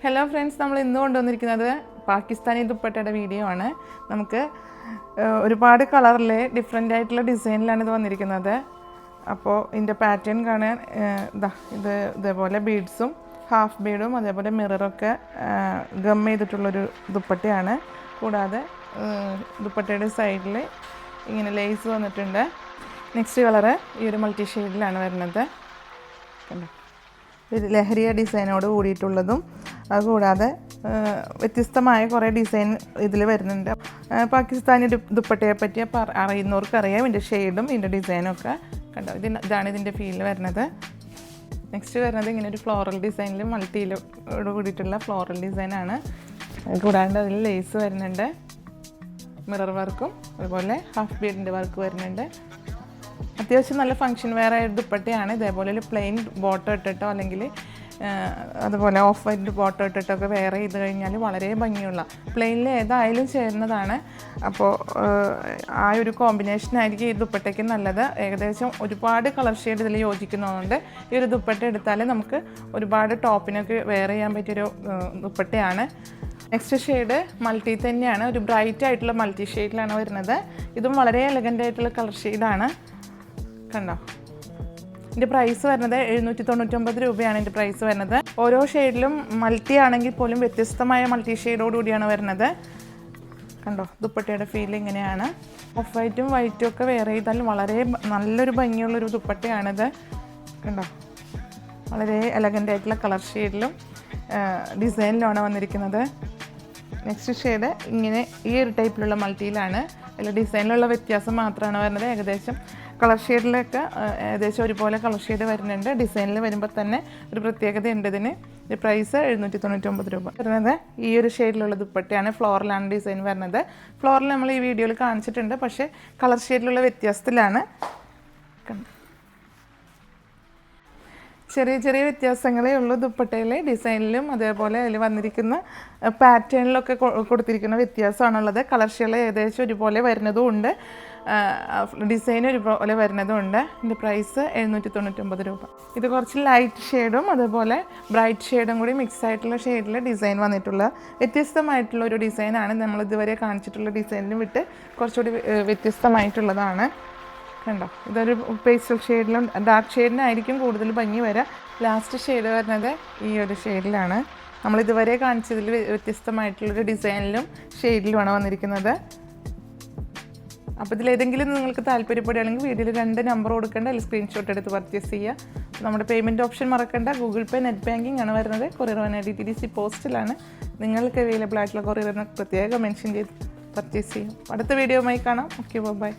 Hello friends, നമ്മൾ ഇന്ന് കൊണ്ടുവന്നിരിക്കുന്നത് പാകിസ്ഥാനി ദുപ്പട്ടയുടെ വീഡിയോ ആണ്. നമുക്ക് ഒരുപാട് കളറിലെ ഡിഫറെൻ്റ് ആയിട്ടുള്ള ഡിസൈനിലാണ് ഇത് വന്നിരിക്കുന്നത്. അപ്പോൾ ഇതിൻ്റെ പാറ്റേൺ കാണാൻ ഇതേപോലെ ബീഡ്സും ഹാഫ് ബീഡും അതേപോലെ മിററൊക്കെ ഗം ചെയ്തിട്ടുള്ളൊരു ദുപ്പട്ടയാണ്. കൂടാതെ ദുപ്പട്ടയുടെ സൈഡിൽ ഇങ്ങനെ ലേസ് വന്നിട്ടുണ്ട്. നെക്സ്റ്റ് കളറ് ഈ ഒരു മൾട്ടി ഷെയ്ഡിലാണ് വരുന്നത്. കണ്ടോ, ഇത് ലഹരിയ ഡിസൈനോട് കൂടിയിട്ടുള്ളതും അതുകൂടാതെ വ്യത്യസ്തമായ കുറേ ഡിസൈൻ ഇതിൽ വരുന്നുണ്ട്. പാകിസ്ഥാനി ദുപ്പട്ടയെ പറ്റി അറിയുന്നവർക്കറിയാം ഇതിൻ്റെ ഷെയ്ഡും ഇതിൻ്റെ ഡിസൈനൊക്കെ. കണ്ടോ, ഇതാണ് ഇതിൻ്റെ ഫീൽ വരുന്നത്. നെക്സ്റ്റ് വരുന്നത് ഇങ്ങനെ ഒരു ഫ്ലോറൽ ഡിസൈനിൽ മൾട്ടിയിലോട് കൂടിയിട്ടുള്ള ഫ്ലോറൽ ഡിസൈനാണ്. കൂടാണ്ട് അതിൽ ലേസ് വരുന്നുണ്ട്, മിറർ വർക്കും അതുപോലെ ഹാഫ് ബീഡിൻ്റെ വർക്ക് വരുന്നുണ്ട്. അത്യാവശ്യം നല്ല ഫങ്ഷൻ വെയർ ആയ ദുപ്പട്ടയാണ്. ഇതേപോലെ ഒരു പ്ലെയിൻ ബോട്ടം ഇട്ടിട്ടോ അല്ലെങ്കിൽ അതുപോലെ ഓഫ് വൈറ്റ് ബോട്ടം ഇട്ടിട്ടൊക്കെ വെയർ ചെയ്ത് കഴിഞ്ഞാൽ വളരെ ഭംഗിയുള്ള, പ്ലെയിനിൽ ഏതായാലും ചേരുന്നതാണ്. അപ്പോൾ ആ ഒരു കോമ്പിനേഷനായിരിക്കും ഈ ദുപ്പട്ടയ്ക്ക് നല്ലത്. ഏകദേശം ഒരുപാട് കളർ ഷെയ്ഡ് ഇതിൽ യോജിക്കുന്നതുകൊണ്ട് ഈ ഒരു ദുപ്പട്ട എടുത്താൽ നമുക്ക് ഒരുപാട് ടോപ്പിനൊക്കെ വെയർ ചെയ്യാൻ പറ്റിയൊരു ദുപ്പട്ടയാണ്. നെക്സ്റ്റ് ഷെയ്ഡ് മൾട്ടി തന്നെയാണ്, ഒരു ബ്രൈറ്റ് ആയിട്ടുള്ള മൾട്ടി ഷെയ്ഡിലാണ് വരുന്നത്. ഇതും വളരെ എലഗൻ്റ് ആയിട്ടുള്ള കളർ ഷെയ്ഡാണ്. കണ്ടോ, ഇതിൻ്റെ പ്രൈസ് വരുന്നത് 799 രൂപയാണ് ഇതിൻ്റെ പ്രൈസ് വരുന്നത്. ഓരോ ഷെയ്ഡിലും മൾട്ടി ആണെങ്കിൽ പോലും വ്യത്യസ്തമായ മൾട്ടി ഷെയ്ഡോടുകൂടിയാണ് വരുന്നത്. കണ്ടോ, ദുപ്പട്ടയുടെ ഫീൽ ഇങ്ങനെയാണ്. ഓഫ് വൈറ്റും വൈറ്റും ഒക്കെ വെയർ ചെയ്താൽ വളരെ നല്ലൊരു ഭംഗിയുള്ളൊരു ദുപ്പട്ടയാണിത്. കണ്ടോ, വളരെ എലഗൻ്റ് ആയിട്ടുള്ള കളർ ഷെയ്ഡിലും ഡിസൈനിലുമാണ് വന്നിരിക്കുന്നത്. നെക്സ്റ്റ് ഷെയ്ഡ് ഇങ്ങനെ ഈ ഒരു ടൈപ്പിലുള്ള മൾട്ടിയിലാണ്. അതിൽ ഡിസൈനിലുള്ള വ്യത്യാസം മാത്രമാണ് വരുന്നത്. ഏകദേശം കളർ ഷെയ്ഡിലൊക്കെ ഏകദേശം ഒരുപോലെ കളർ ഷെയ്ഡ് വരുന്നുണ്ട്. ഡിസൈനിൽ വരുമ്പോൾ തന്നെ ഒരു പ്രത്യേകത ഉണ്ട് ഇതിന്. ഈ പ്രൈസ് 799 രൂപ വരുന്നത്. ഈ ഒരു ഷെയ്ഡിലുള്ള ദുപ്പട്ടയാണ്. ഫ്ലോറിലാണ് ഡിസൈൻ വരുന്നത്. ഫ്ലോറിൽ നമ്മൾ ഈ വീഡിയോയിൽ കാണിച്ചിട്ടുണ്ട്, പക്ഷേ കളർ ഷെയ്ഡിലുള്ള വ്യത്യാസത്തിലാണ്. ചെറിയ ചെറിയ വ്യത്യാസങ്ങളേ ഉള്ളൂ ദുപ്പട്ടയിലെ ഡിസൈനിലും അതേപോലെ അതിൽ വന്നിരിക്കുന്ന പാറ്റേണിലൊക്കെ കൊടുത്തിരിക്കുന്ന വ്യത്യാസമാണുള്ളത്. കളർ ഷെയ്ഡ് ഏകദേശം ഒരുപോലെ വരുന്നതും ഉണ്ട്, ഡിസൈൻ ഒരുപോലെ വരുന്നതും ഉണ്ട്. ഇതിൻ്റെ പ്രൈസ് 799 രൂപ. ഇത് കുറച്ച് ലൈറ്റ് ഷെയ്ഡും അതേപോലെ ബ്രൈറ്റ് ഷെയ്ഡും കൂടി മിക്സ് ആയിട്ടുള്ള ഷെയ്ഡിൽ ഡിസൈൻ വന്നിട്ടുള്ള വ്യത്യസ്തമായിട്ടുള്ള ഒരു ഡിസൈനാണ്. നമ്മൾ ഇതുവരെ കാണിച്ചിട്ടുള്ള ഡിസൈനിലും വിട്ട് കുറച്ചുകൂടി വ്യത്യസ്തമായിട്ടുള്ളതാണ്. കണ്ടോ, ഇതൊരു പേസ്റ്റൽ ഷെയ്ഡിലും ഡാർക്ക് ഷെയ്ഡിനായിരിക്കും കൂടുതൽ ഭംഗി വരിക. ലാസ്റ്റ് ഷെയ്ഡ് വരുന്നത് ഈ ഒരു ഷെയ്ഡിലാണ്. നമ്മളിതുവരെ കാണിച്ചതിൽ വ്യത്യസ്തമായിട്ടുള്ളൊരു ഡിസൈനിലും ഷെയ്ഡിലുമാണ് വന്നിരിക്കുന്നത്. അപ്പോൾ ഇതിലേതെങ്കിലും നിങ്ങൾക്ക് താല്പര്യപ്പെടുകയാണെങ്കിൽ വീഡിയോയിൽ 2 നമ്പർ കൊടുക്കേണ്ട, അതിൽ സ്ക്രീൻഷോട്ട് എടുത്ത് പർച്ചേസ് ചെയ്യുക. നമ്മുടെ പേയ്മെൻറ്റ് ഓപ്ഷൻ മറക്കേണ്ട. ഗൂഗിൾ പേ, നെറ്റ് ബാങ്കിങ് ആണ് വരുന്നത്. Courier DTDC പോസ്റ്റിലാണ്. നിങ്ങൾക്ക് അവൈലബിൾ ആയിട്ടുള്ള കൊറിയറിന് പ്രത്യേകം മെൻഷൻ ചെയ്ത് പർച്ചേസ് ചെയ്യും. അടുത്ത വീഡിയോയുമായി കാണാം. Okay, by.